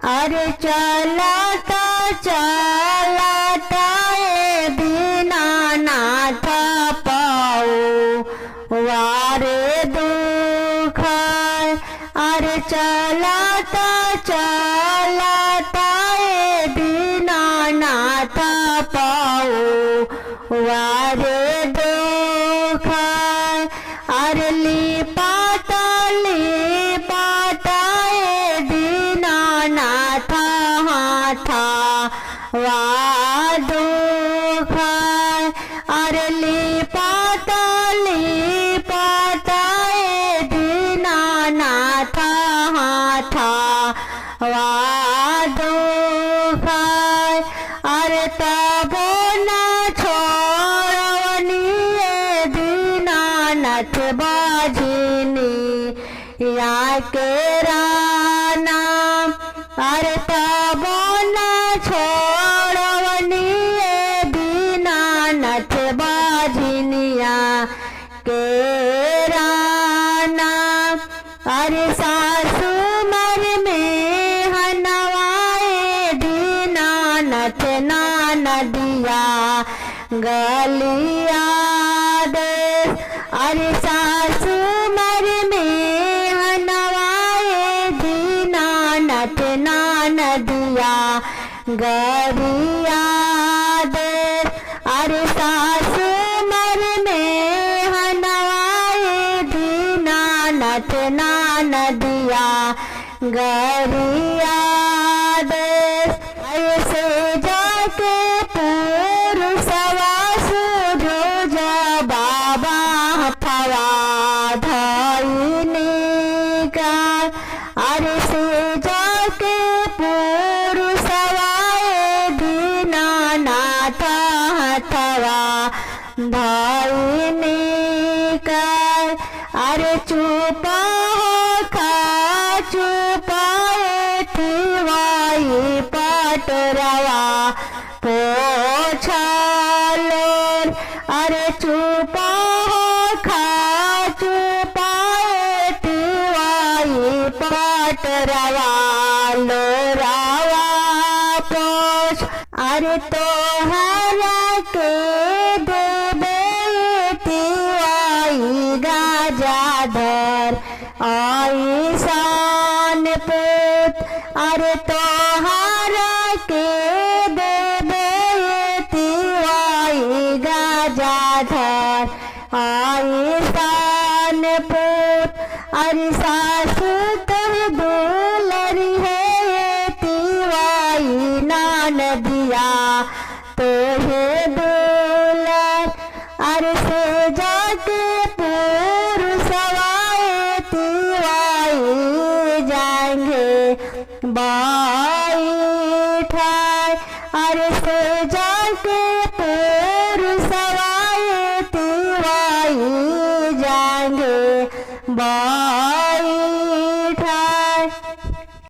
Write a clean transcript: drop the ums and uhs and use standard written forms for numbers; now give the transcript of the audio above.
अरे चलता चलता ए दीनानाथ पाओ वारे दुख। अरे चलता चलता ए दीनानाथ पाओ वारे दुख। अरे लिपाता लिपाता ए दीनानाथ हाथा वा दुख। अरे लिपाता लिपाता ए दीनानाथ हाथा वा दुख। अरे तबो न छोड़वनी ए दीनानाथ बाजिनी या के नाम। अरे तबो न छोड़वनी ए दीनानाथ बाजिनिया के नाम। अरे सासु मर में हनवाए दीनानाथ नदिया गलिया देश। अरे सासु मर में हनवाए दीनानाथ नदिया गरिया देश। अरे सासु मर में हनवाए दीनानाथ नदिया गरिया देश। ऐसे जाके पुरुषवा सूरज बाबा हथवा धइनी का। अरे से जाके पुरुषवा ए दीनानाथ हथवा धइनी का। अरे चुप खा चुपाए ठिवाई पटरवा पोछलोर। अरे चुप खा चुपाए ठिवाई पटरवा लोरावा पोछ। अरे तोहरा के देबे ठिवाई गाजाधर ऐसान पुत। अरे तोहरा के देबे ठिवाई गाजाधर ऐसान पुत। अरे सासु तोह दुलरी है ठिवाई नदिया तोहे दुलर। अरे से जाके पुरुषवा ए ठिवाई जाएंगे बैठाए। अरे से जाके पुरुषवा ए ठिवाई जाएंगे बैठाए।